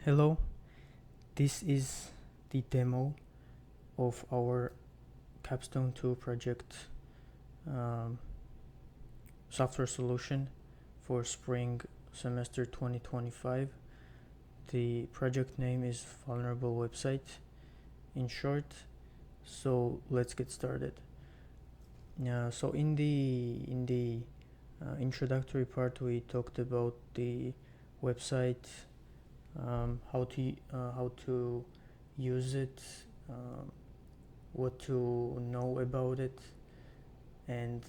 Hello, this is the demo of our Capstone 2 project um, software solution for spring semester 2025. The project name is Vulnerable Website in short, so let's get started. So in the introductory part we talked about the website, how to use it, what to know about it, and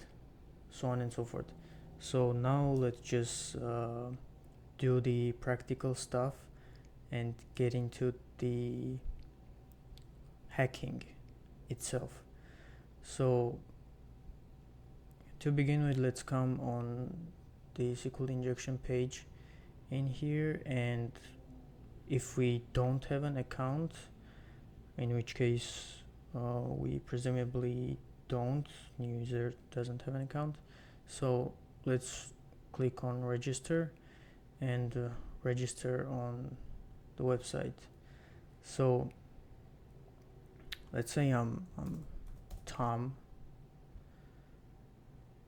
so on and so forth. So now let's just do the practical stuff and get into the hacking itself. So to begin with, let's come on the SQL injection page in here, and if we don't have an account, in which case we presumably don't, new user doesn't have an account, so let's click on register and register on the website. So let's say I'm Tom,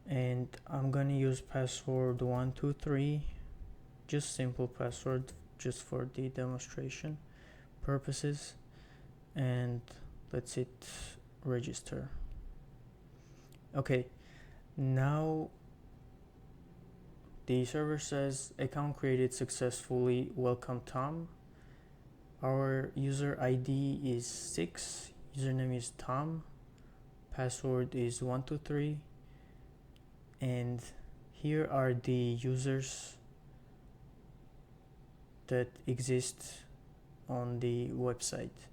and I'm gonna use password 123, just simple password, just for the demonstration purposes, and let's hit register. Okay, now the server says account created successfully, welcome Tom. Our user ID is 6, username is Tom, password is 123, and here are the users that exist on the website.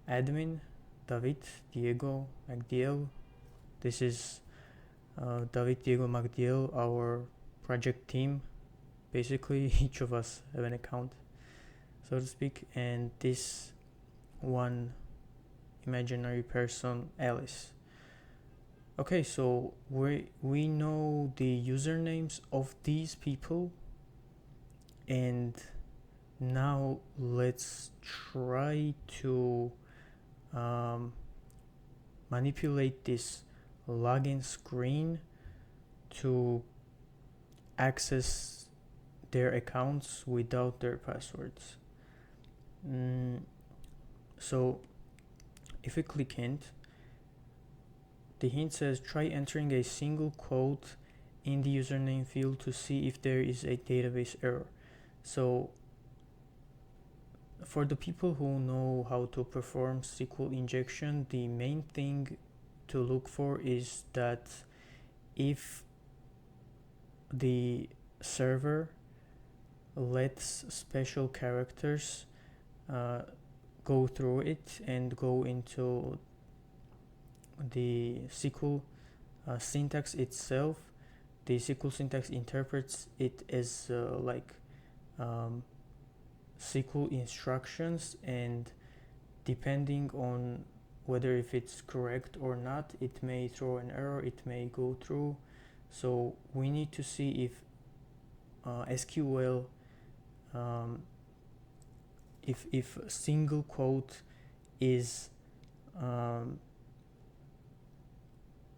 Admin, David, Diego, Magdiel. This is David, Diego, Magdiel, our project team. Basically, each of us have an account, so to speak, and this one imaginary person, Alice. Okay, so we know the usernames of these people, and now let's try to manipulate this login screen to access their accounts without their passwords. So if we click hint, the hint says try entering a single quote in the username field to see if there is a database error. So for the people who know how to perform SQL injection, the main thing to look for is that if the server lets special characters go through it and go into the SQL syntax itself, the SQL syntax interprets it as SQL instructions, and depending on whether if it's correct or not, it may throw an error, it may go through. So we need to see if SQL, if a single quote is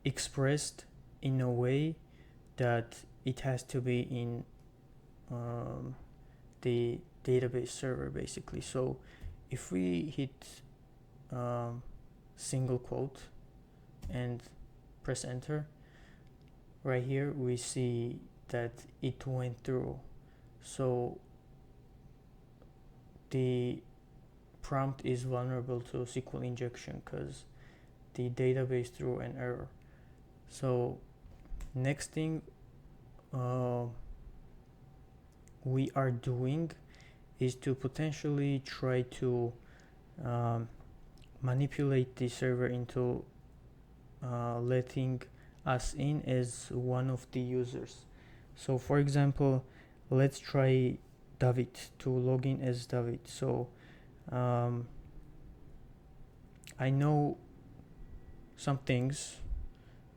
expressed in a way that it has to be in the database server, basically. So if we hit single quote and press enter, right here we see that it went through. So the prompt is vulnerable to SQL injection because the database threw an error. So next thing we are doing is to potentially try to manipulate the server into letting us in as one of the users. So for example, let's try David, to log in as David. So I know some things,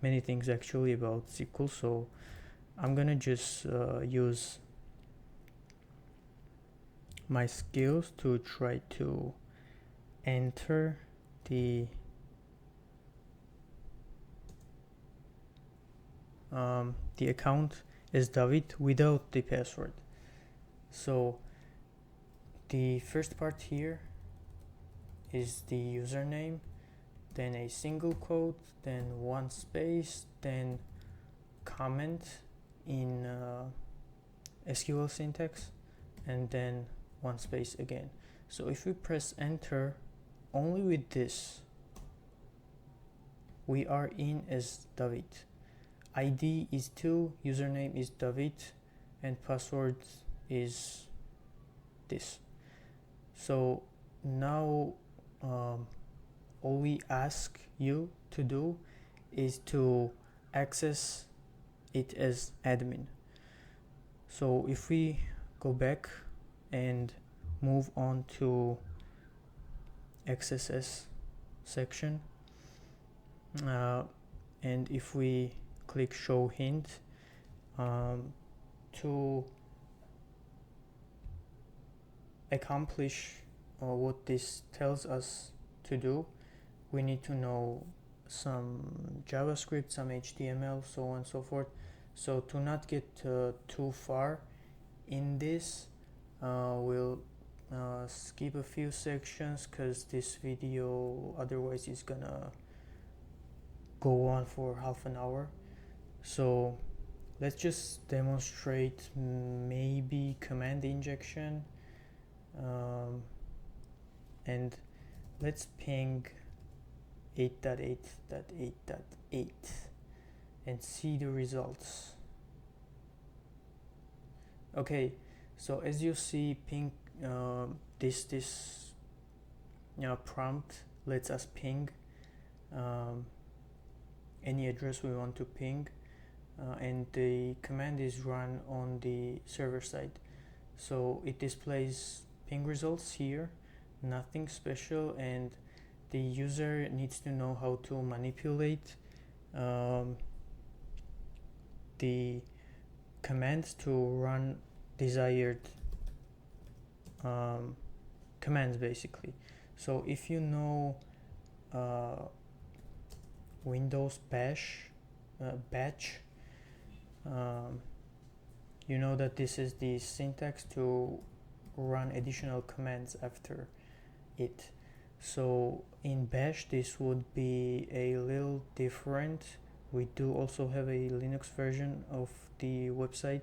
many things actually, about SQL, so I'm gonna just use my skills to try to enter the account as David without the password. So the first part here is the username, then a single quote, then one space, then comment in SQL syntax, and then one space again. So if we press enter, only with this we are in as David. ID is 2, username is David, and password is this. So now all we ask you to do is to access it as admin. So if we go back and move on to XSS section, and if we click show hint, to accomplish what this tells us to do, we need to know some JavaScript, some HTML, so on and so forth. So to not get too far in this, we'll skip a few sections because this video otherwise is gonna go on for half an hour. So let's just demonstrate maybe command injection, and let's ping 8.8.8.8 and see the results. Okay, so as you see, ping this prompt lets us ping any address we want to ping, and the command is run on the server side. So it displays ping results here, nothing special, and the user needs to know how to manipulate the commands to run desired commands basically. So if you know Windows batch, you know that this is the syntax to run additional commands after it. So in bash this would be a little different. We do also have a Linux version of the website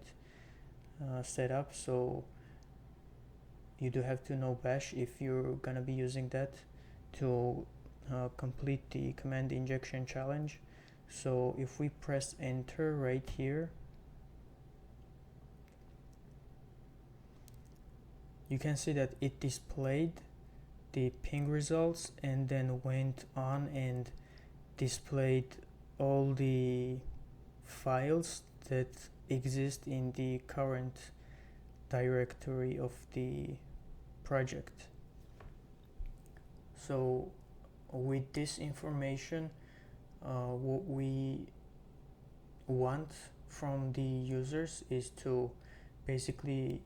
set up, so you do have to know bash if you're gonna be using that to complete the command injection challenge. So if we press enter right here, you can see that it displayed the ping results and then went on and displayed all the files that exist in the current directory of the project. So with this information, what we want from the users is to basically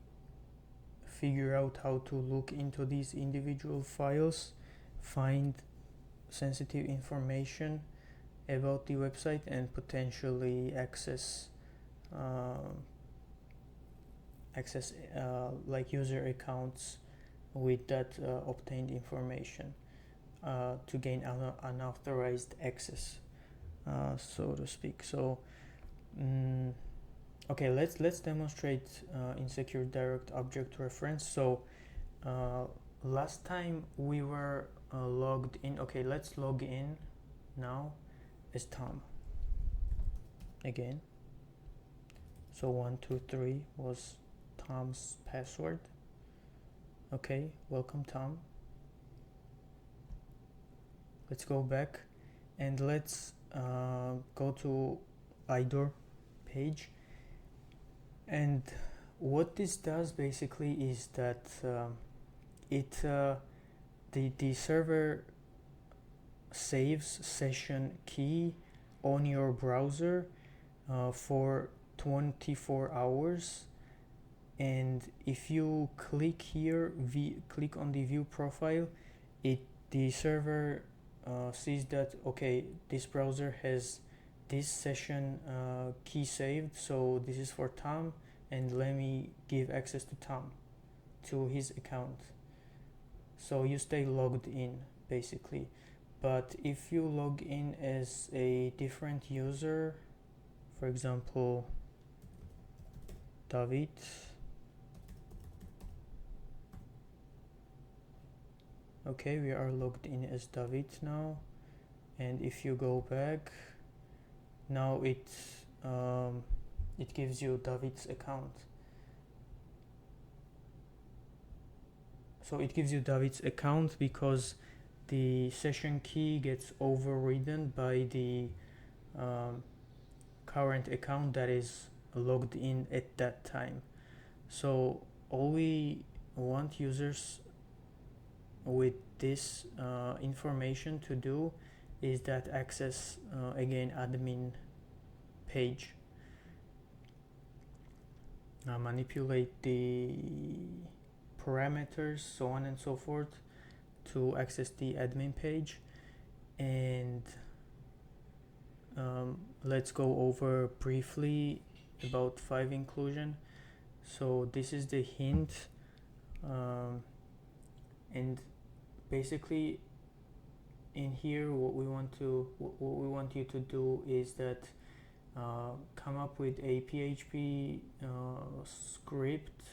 figure out how to look into these individual files, find sensitive information about the website, and potentially access like user accounts with that obtained information to gain unauthorized access, so to speak. So okay, let's demonstrate insecure direct object reference. So last time we were logged in. Okay, let's log in now as Tom again. So 123 was Tom's password. Okay, welcome Tom. Let's go back and let's go to IDOR page. And what this does basically is that the server saves session key on your browser for 24 hours and if you click here, click on the view profile, the server sees that, okay, this browser has this session key saved, so this is for Tom, and let me give access to Tom to his account. So you stay logged in basically. But if you log in as a different user, for example David, okay, we are logged in as David now, and if you go back, now it gives you David's account. So it gives you David's account because the session key gets overridden by the current account that is logged in at that time. So all we want users with this information to do is that access again admin page, manipulate the parameters, so on and so forth, to access the admin page. And let's go over briefly about FIU inclusion. So this is the hint, and basically in here what we want you to do is that come up with a PHP script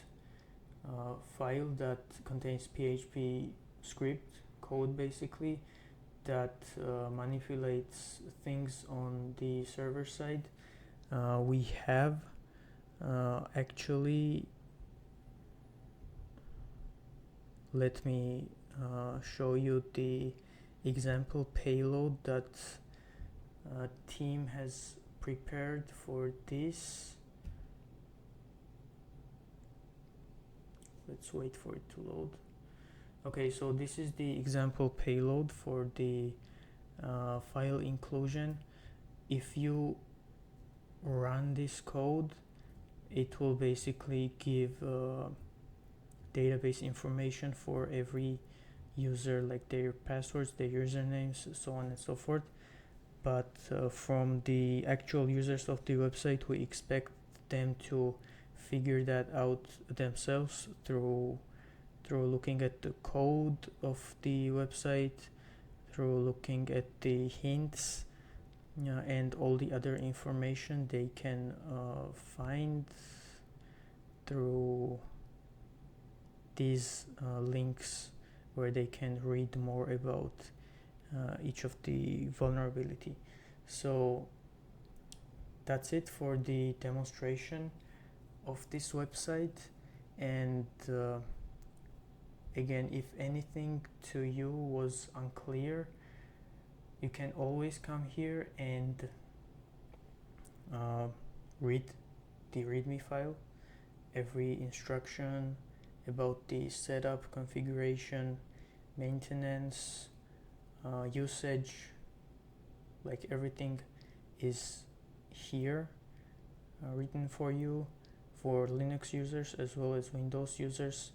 file that contains PHP script code basically that manipulates things on the server side. We have actually, let me show you the example payload that team has prepared for this. Let's wait for it to load. Okay, so this is the example payload for the file inclusion. If you run this code, it will basically give database information for every user, like their passwords, their usernames, so on and so forth. But from the actual users of the website, we expect them to figure that out themselves through looking at the code of the website, through looking at the hints, and all the other information they can find through these links, where they can read more about each of the vulnerability. So that's it for the demonstration of this website. And again, if anything to you was unclear, you can always come here and read the README file, every instruction about the setup, configuration, maintenance, usage, like everything is here written for you, for Linux users as well as Windows users.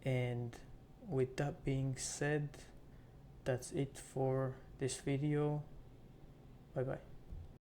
And with that being said, that's it for this video. Bye bye.